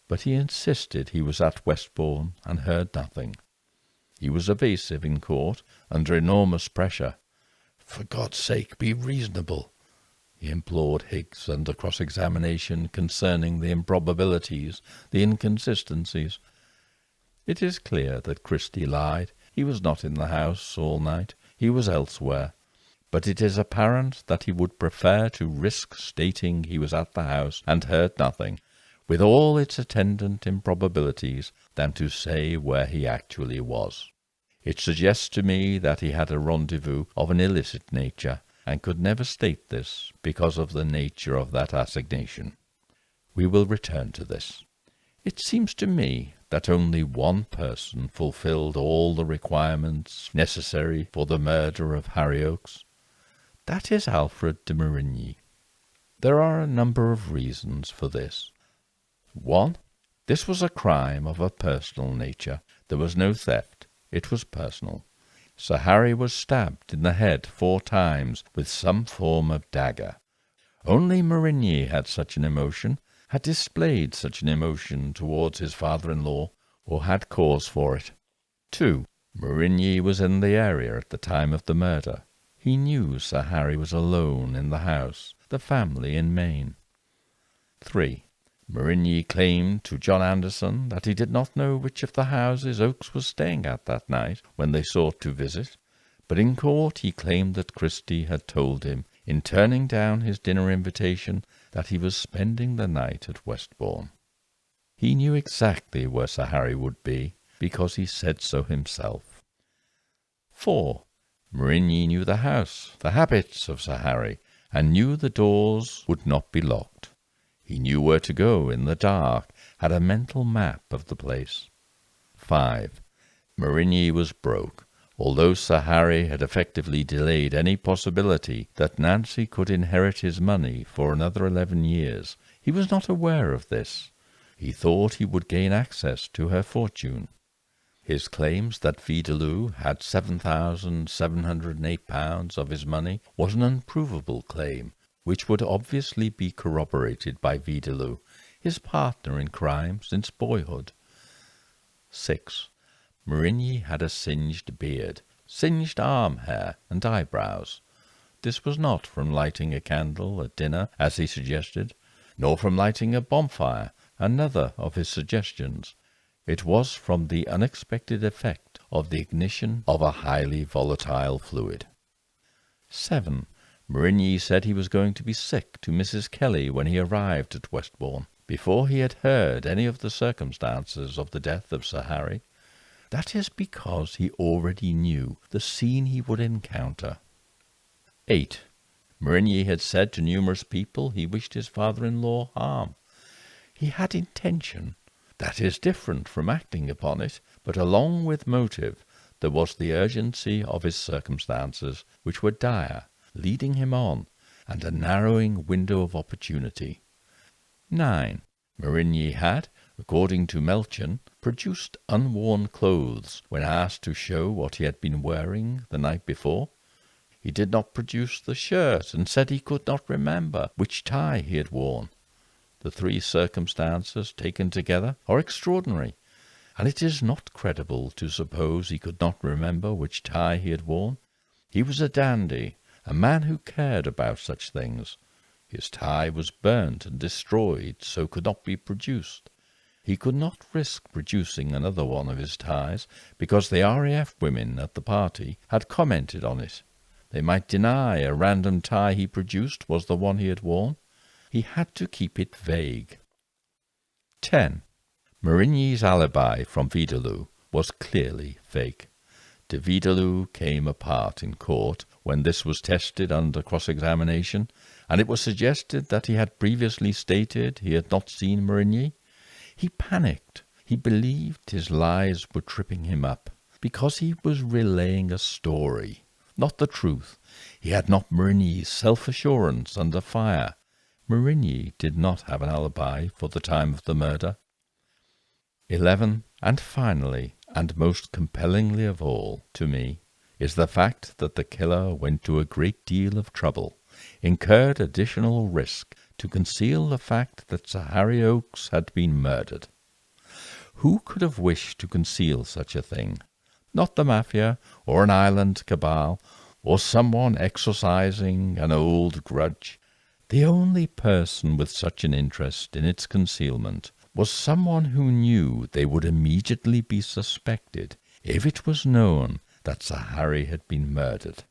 But he insisted he was at Westbourne and heard nothing. He was evasive in court, under enormous pressure. "For God's sake, be reasonable," he implored Higgs under cross-examination concerning the improbabilities, the inconsistencies. It is clear that Christie lied. He was not in the house all night. He was elsewhere. But it is apparent that he would prefer to risk stating he was at the house and heard nothing, with all its attendant improbabilities, than to say where he actually was. It suggests to me that he had a rendezvous of an illicit nature, and could never state this because of the nature of that assignation. We will return to this. It seems to me that only one person fulfilled all the requirements necessary for the murder of Harry Oakes. That is Alfred de Marigny. There are a number of reasons for this. 1. This was a crime of a personal nature. There was no theft. It was personal. Sir Harry was stabbed in the head 4 times with some form of dagger. Only Marigny had such an emotion, had displayed such an emotion towards his father-in-law, or had cause for it. 2. Marigny was in the area at the time of the murder. He knew Sir Harry was alone in the house, the family in Maine. 3. Marigny claimed to John Anderson that he did not know which of the houses Oakes was staying at that night when they sought to visit, but in court he claimed that Christie had told him, in turning down his dinner invitation, that he was spending the night at Westbourne. He knew exactly where Sir Harry would be, because he said so himself. 4. Marigny knew the house, the habits of Sir Harry, and knew the doors would not be locked. He knew where to go in the dark, had a mental map of the place. 5. Marigny was broke. Although Sir Harry had effectively delayed any possibility that Nancy could inherit his money for another 11 years, he was not aware of this. He thought he would gain access to her fortune. His claims that Vidaloo had £7,708 of his money was an unprovable claim, which would obviously be corroborated by Vidaloo, his partner in crime since boyhood. 6. Marigny had a singed beard, singed arm hair, and eyebrows. This was not from lighting a candle at dinner, as he suggested, nor from lighting a bonfire, another of his suggestions. It was from the unexpected effect of the ignition of a highly volatile fluid. 7. Marigny said he was going to be sick to Mrs. Kelly when he arrived at Westbourne, before he had heard any of the circumstances of the death of Sir Harry. That is because he already knew the scene he would encounter. 8. Marigny had said to numerous people he wished his father-in-law harm. He had intention. That is different from acting upon it, but along with motive there was the urgency of his circumstances, which were dire, leading him on, and a narrowing window of opportunity. 9. Marigny had, according to Melchion, produced unworn clothes when asked to show what he had been wearing the night before. He did not produce the shirt, and said he could not remember which tie he had worn. The 3 circumstances, taken together, are extraordinary, and it is not credible to suppose he could not remember which tie he had worn. He was a dandy, a man who cared about such things. His tie was burnt and destroyed, so could not be produced. He could not risk producing another one of his ties, because the RAF women at the party had commented on it. They might deny a random tie he produced was the one he had worn. He had to keep it vague. 10. Marigny's alibi from Vidaloo was clearly fake. De Vidaloo came apart in court when this was tested under cross-examination, and it was suggested that he had previously stated he had not seen Marigny. He panicked. He believed his lies were tripping him up, because he was relaying a story, not the truth. He had not Marigny's self-assurance under fire. Marigny did not have an alibi for the time of the murder. 11. And finally, and most compellingly of all, to me, is the fact that the killer went to a great deal of trouble, incurred additional risk to conceal the fact that Sir Harry Oakes had been murdered. Who could have wished to conceal such a thing? Not the mafia, or an island cabal, or someone exorcising an old grudge. The only person with such an interest in its concealment was someone who knew they would immediately be suspected if it was known that Sir Harry had been murdered.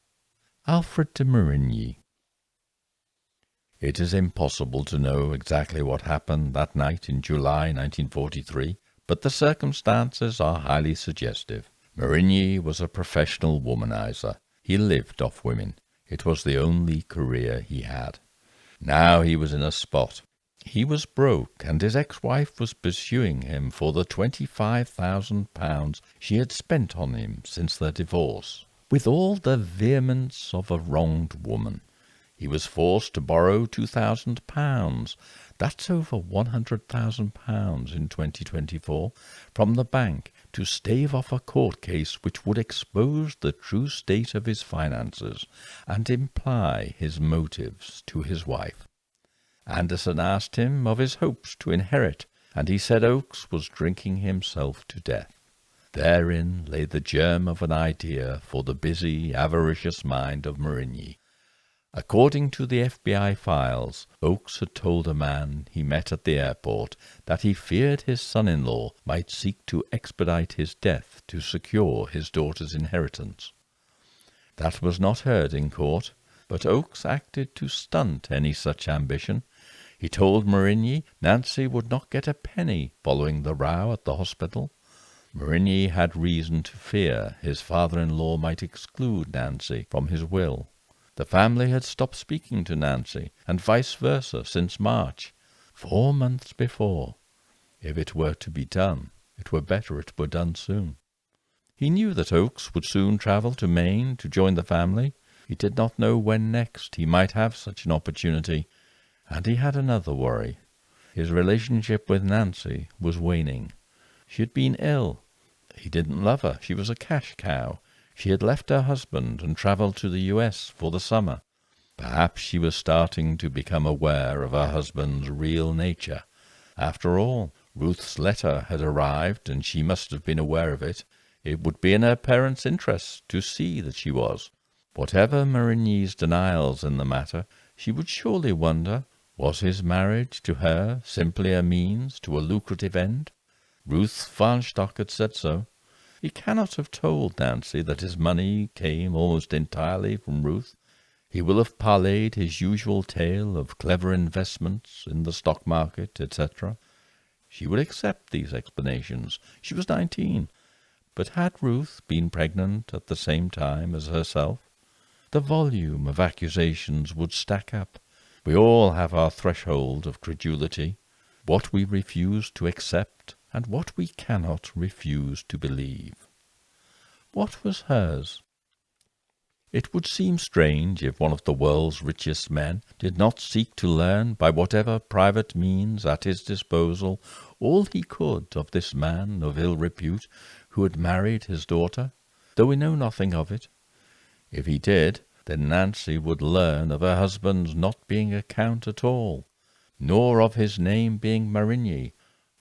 Alfred de Marigny. It is impossible to know exactly what happened that night in July 1943, but the circumstances are highly suggestive. Marigny was a professional womanizer. He lived off women. It was the only career he had. Now he was in a spot. He was broke, and his ex-wife was pursuing him for the £25,000 she had spent on him since their divorce, with all the vehemence of a wronged woman. He was forced to borrow £2,000, that's over £100,000 in 2024, from the bank to stave off a court case which would expose the true state of his finances and imply his motives to his wife. Anderson asked him of his hopes to inherit, and he said Oakes was drinking himself to death. Therein lay the germ of an idea for the busy, avaricious mind of Marigny. According to the FBI files, Oakes had told a man he met at the airport that he feared his son-in-law might seek to expedite his death to secure his daughter's inheritance. That was not heard in court, but Oakes acted to stunt any such ambition. He told Marigny Nancy would not get a penny following the row at the hospital. Marigny had reason to fear his father-in-law might exclude Nancy from his will. The family had stopped speaking to Nancy, and vice versa, since March, 4 months before. If it were to be done, it were better it were done soon. He knew that Oakes would soon travel to Maine to join the family. He did not know when next he might have such an opportunity, and he had another worry. His relationship with Nancy was waning. She had been ill. He didn't love her. She was a cash cow. She had left her husband and travelled to the US for the summer. Perhaps she was starting to become aware of her husband's real nature. After all, Ruth's letter had arrived, and she must have been aware of it. It would be in her parents' interest to see that she was. Whatever Marigny's denials in the matter, she would surely wonder, was his marriage to her simply a means to a lucrative end? Ruth Farnstock had said so. He cannot have told Nancy that his money came almost entirely from Ruth. He will have parlayed his usual tale of clever investments in the stock market, etc. She would accept these explanations. She was 19. But had Ruth been pregnant at the same time as herself? The volume of accusations would stack up. We all have our threshold of credulity, what we refuse to accept and what we cannot refuse to believe. What was hers? It would seem strange if one of the world's richest men did not seek to learn by whatever private means at his disposal all he could of this man of ill repute who had married his daughter, though we know nothing of it. If he did, then Nancy would learn of her husband's not being a count at all, nor of his name being Marigny,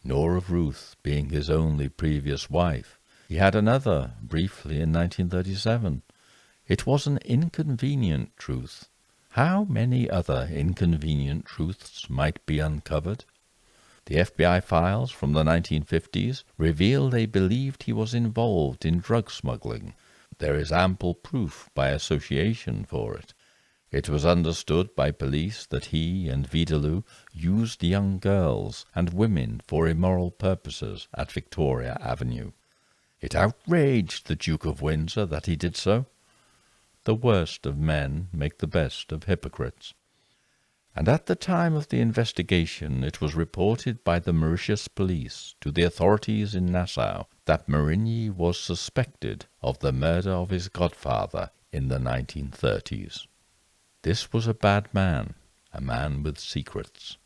nor of Ruth being his only previous wife. He had another, briefly, in 1937. It was an inconvenient truth. How many other inconvenient truths might be uncovered? The FBI files from the 1950s reveal they believed he was involved in drug smuggling. There is ample proof by association for it. It was understood by police that he and Vidaloo used young girls and women for immoral purposes at Victoria Avenue. It outraged the Duke of Windsor that he did so. The worst of men make the best of hypocrites. And at the time of the investigation it was reported by the Mauritius police to the authorities in Nassau that Marigny was suspected of the murder of his godfather in the 1930s. This was a bad man, a man with secrets.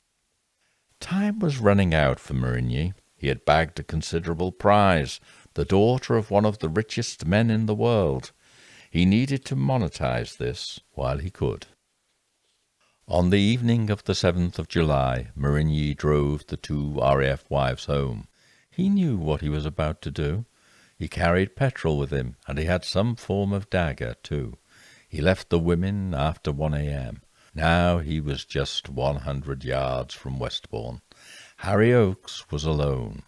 Time was running out for Marigny. He had bagged a considerable prize, the daughter of one of the richest men in the world. He needed to monetize this while he could. On the evening of the 7th of July, Marigny drove the two RAF wives home. He knew what he was about to do. He carried petrol with him, and he had some form of dagger, too. He left the women after 1 a.m. Now he was just 100 yards from Westbourne. Harry Oakes was alone.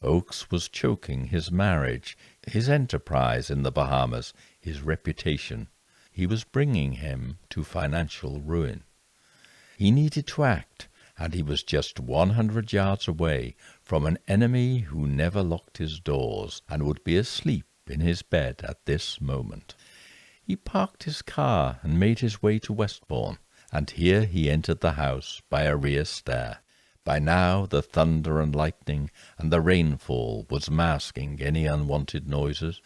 Oakes was choking his marriage, his enterprise in the Bahamas, his reputation. He was bringing him to financial ruin. He needed to act, and he was just 100 yards away from an enemy who never locked his doors and would be asleep in his bed at this moment. He parked his car and made his way to Westbourne, and here he entered the house by a rear stair. By now the thunder and lightning and the rainfall was masking any unwanted noises.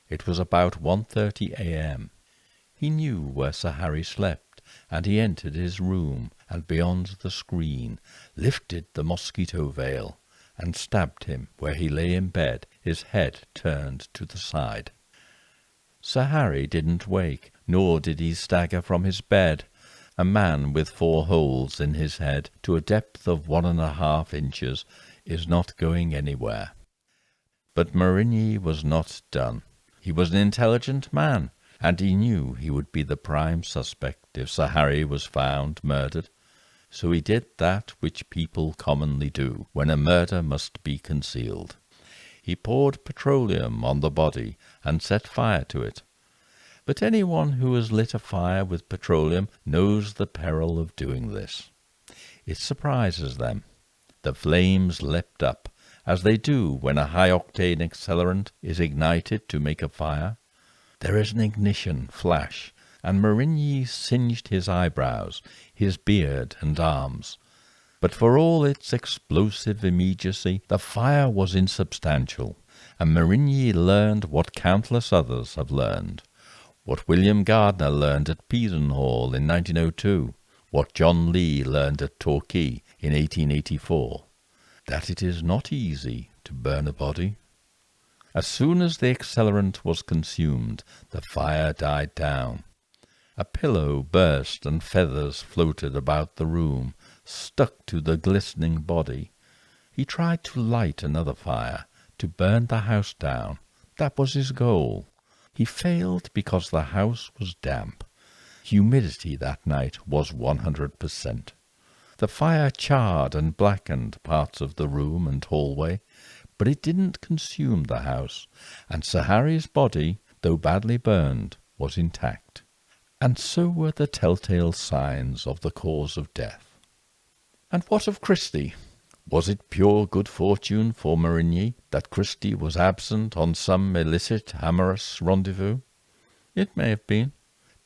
It was about 1:30 a.m. He knew where Sir Harry slept, and he entered his room, and beyond the screen lifted the mosquito veil, and stabbed him where he lay in bed, his head turned to the side. Sir Harry didn't wake, nor did he stagger from his bed. A man with 4 holes in his head to a depth of 1½ inches is not going anywhere. But Marigny was not done. He was an intelligent man, and he knew he would be the prime suspect if Sir Harry was found murdered. So he did that which people commonly do when a murder must be concealed. He poured petroleum on the body and set fire to it. But anyone who has lit a fire with petroleum knows the peril of doing this. It surprises them. The flames leapt up, as they do when a high-octane accelerant is ignited to make a fire. There is an ignition flash, and Marigny singed his eyebrows, his beard and arms. But for all its explosive immediacy, the fire was insubstantial, and Marigny learned what countless others have learned. What William Gardner learned at Peasenhall in 1902, what John Lee learned at Torquay in 1884, that it is not easy to burn a body. As soon as the accelerant was consumed, the fire died down. A pillow burst and feathers floated about the room, stuck to the glistening body. He tried to light another fire, to burn the house down. That was his goal. He failed because the house was damp. Humidity that night was 100%. The fire charred and blackened parts of the room and hallway, but it didn't consume the house, and Sir Harry's body, though badly burned, was intact. And so were the telltale signs of the cause of death. And what of Christie? Was it pure good fortune for Marigny that Christie was absent on some illicit amorous rendezvous? It may have been,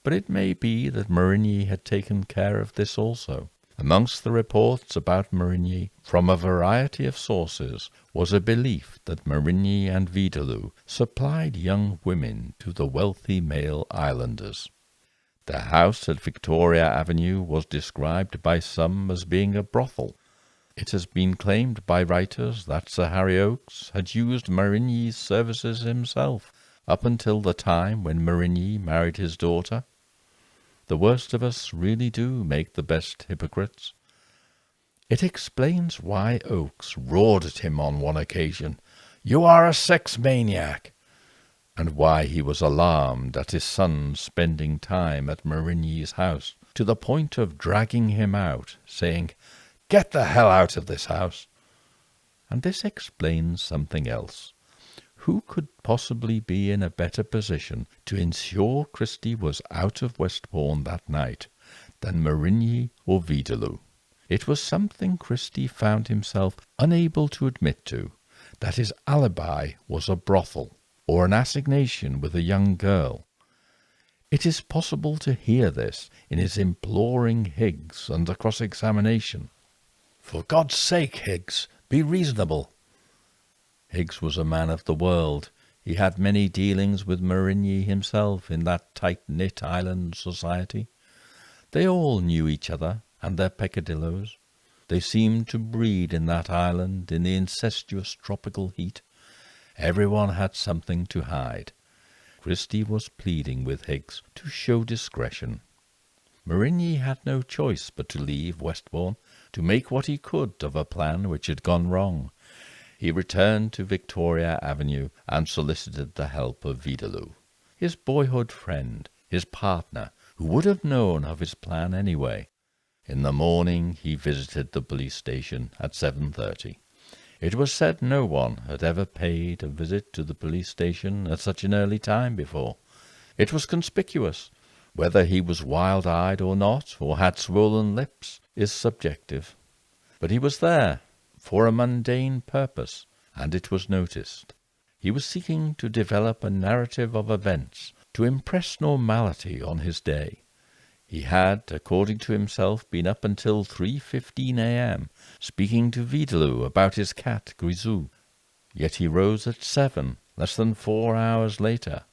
but it may be that Marigny had taken care of this also. Amongst the reports about Marigny, from a variety of sources, was a belief that Marigny and Vidalou supplied young women to the wealthy male islanders. The house at Victoria Avenue was described by some as being a brothel. It has been claimed by writers that Sir Harry Oakes had used Marigny's services himself, up until the time when Marigny married his daughter. The worst of us really do make the best hypocrites. It explains why Oakes roared at him on one occasion, "You are a sex maniac," and why he was alarmed at his son spending time at Marigny's house, to the point of dragging him out, saying, "Get the hell out of this house." And this explains something else. Who could possibly be in a better position to ensure Christie was out of Westbourne that night than Marigny or Vidalou? It was something Christie found himself unable to admit to, that his alibi was a brothel or an assignation with a young girl. It is possible to hear this in his imploring Higgs under cross-examination. "For God's sake, Higgs, be reasonable." Higgs was a man of the world. He had many dealings with Marigny himself in that tight-knit island society. They all knew each other and their peccadilloes. They seemed to breed in that island in the incestuous tropical heat. Everyone had something to hide. Christie was pleading with Higgs to show discretion. Marigny had no choice but to leave Westbourne, to make what he could of a plan which had gone wrong. He returned to Victoria Avenue and solicited the help of Vidalou, his boyhood friend, his partner, who would have known of his plan anyway. In the morning he visited the police station at 7:30. It was said no one had ever paid a visit to the police station at such an early time before. It was conspicuous. Whether he was wild-eyed or not, or had swollen lips, is subjective. But he was there for a mundane purpose, and it was noticed. He was seeking to develop a narrative of events, to impress normality on his day. He had, according to himself, been up until 3:15 a.m., speaking to Vidalou about his cat Grisou. Yet he rose at 7, less than 4 hours later.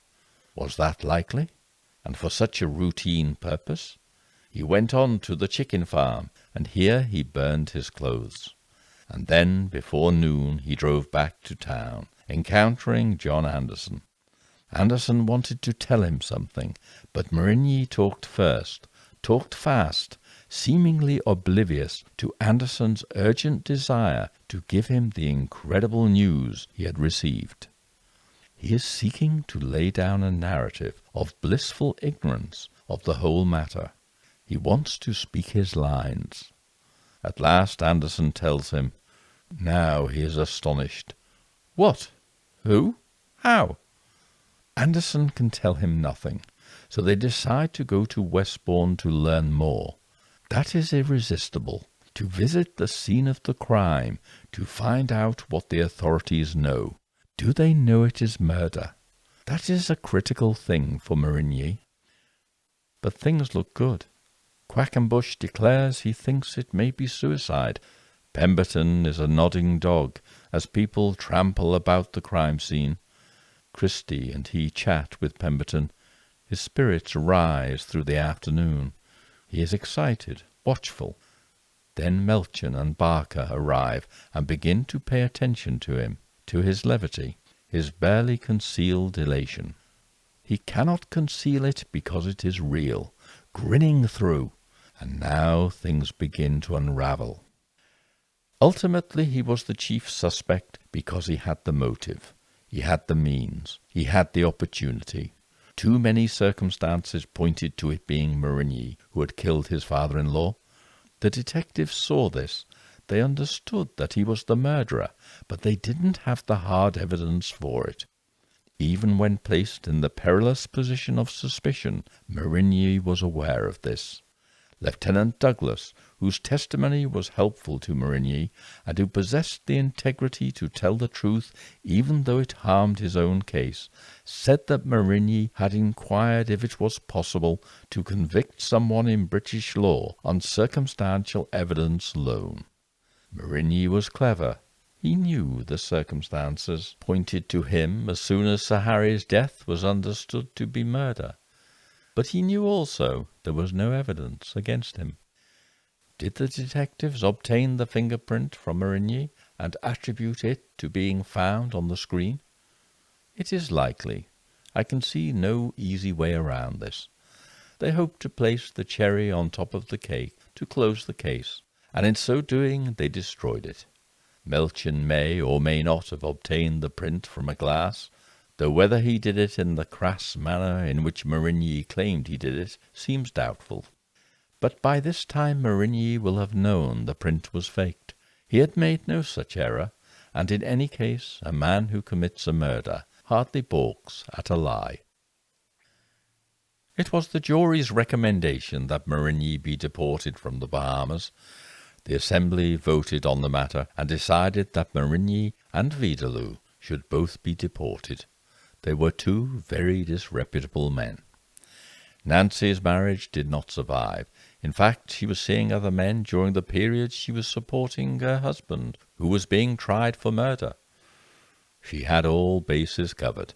Was that likely? And for such a routine purpose? He went on to the chicken farm, and here he burned his clothes. And then, before noon, he drove back to town, encountering John Anderson. Anderson wanted to tell him something, but Marigny talked first, talked fast, seemingly oblivious to Anderson's urgent desire to give him the incredible news he had received. He is seeking to lay down a narrative of blissful ignorance of the whole matter. He wants to speak his lines. At last Anderson tells him. Now he is astonished. What? Who? How? Anderson can tell him nothing, so they decide to go to Westbourne to learn more. That is irresistible, to visit the scene of the crime, to find out what the authorities know. Do they know it is murder? That is a critical thing for Marigny. But things look good. Quackenbush declares he thinks it may be suicide. Pemberton is a nodding dog as people trample about the crime scene. Christie and he chat with Pemberton. His spirits rise through the afternoon. He is excited, watchful. Then Melchin and Barker arrive and begin to pay attention to him, to his levity, his barely concealed elation. He cannot conceal it because it is real, grinning through, and now things begin to unravel. Ultimately he was the chief suspect because he had the motive. He had the means. He had the opportunity. Too many circumstances pointed to it being Marigny who had killed his father-in-law. The detectives saw this. They understood that he was the murderer, but they didn't have the hard evidence for it. Even when placed in the perilous position of suspicion, Marigny was aware of this. Lieutenant Douglas, whose testimony was helpful to Marigny, and who possessed the integrity to tell the truth even though it harmed his own case, said that Marigny had inquired if it was possible to convict someone in British law on circumstantial evidence alone. Marigny was clever. He knew the circumstances pointed to him as soon as Sir Harry's death was understood to be murder. But he knew also there was no evidence against him. Did the detectives obtain the fingerprint from Marigny and attribute it to being found on the screen? It is likely. I can see no easy way around this. They hoped to place the cherry on top of the cake to close the case, and in so doing they destroyed it. Melchin may or may not have obtained the print from a glass, though whether he did it in the crass manner in which Marigny claimed he did it seems doubtful. But by this time Marigny will have known the print was faked. He had made no such error, and in any case a man who commits a murder hardly balks at a lie. It was the jury's recommendation that Marigny be deported from the Bahamas. The Assembly voted on the matter and decided that Marigny and Vidalou should both be deported. They were two very disreputable men. Nancy's marriage did not survive. In fact, she was seeing other men during the period she was supporting her husband, who was being tried for murder. She had all bases covered.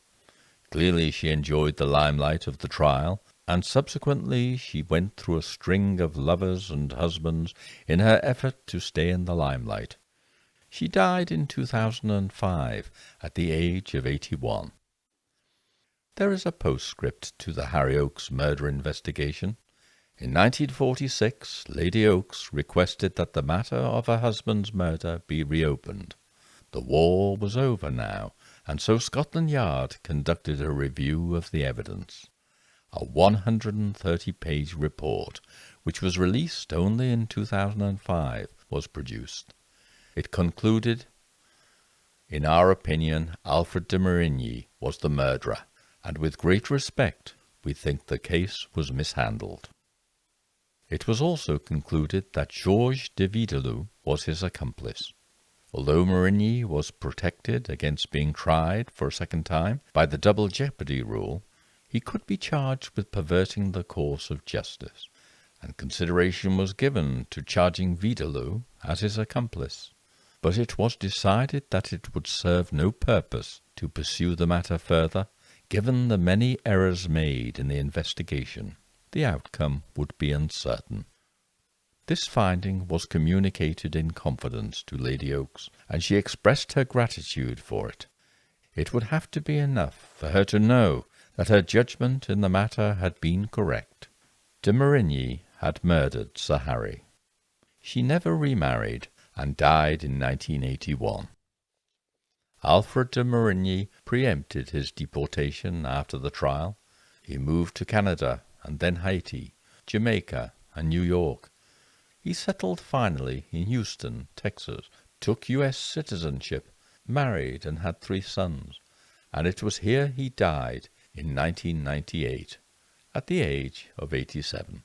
Clearly she enjoyed the limelight of the trial, and subsequently she went through a string of lovers and husbands in her effort to stay in the limelight. She died in 2005 at the age of 81. There is a postscript to the Harry Oakes murder investigation. In 1946, Lady Oakes requested that the matter of her husband's murder be reopened. The war was over now, and so Scotland Yard conducted a review of the evidence. A 130-page report, which was released only in 2005, was produced. It concluded, "In our opinion, Alfred de Marigny was the murderer, and with great respect, we think the case was mishandled." It was also concluded that Georges de Vidalou was his accomplice. Although Marigny was protected against being tried for a second time by the double jeopardy rule, he could be charged with perverting the course of justice, and consideration was given to charging Vidalou as his accomplice. But it was decided that it would serve no purpose to pursue the matter further, given the many errors made in the investigation. The outcome would be uncertain. This finding was communicated in confidence to Lady Oakes, and she expressed her gratitude for it. It would have to be enough for her to know that her judgment in the matter had been correct. De Marigny had murdered Sir Harry. She never remarried and died in 1981. Alfred de Marigny preempted his deportation after the trial. He moved to Canada and then Haiti, Jamaica, and New York. He settled finally in Houston, Texas, took U.S. citizenship, married and had 3 sons, and it was here he died in 1998, at the age of 87.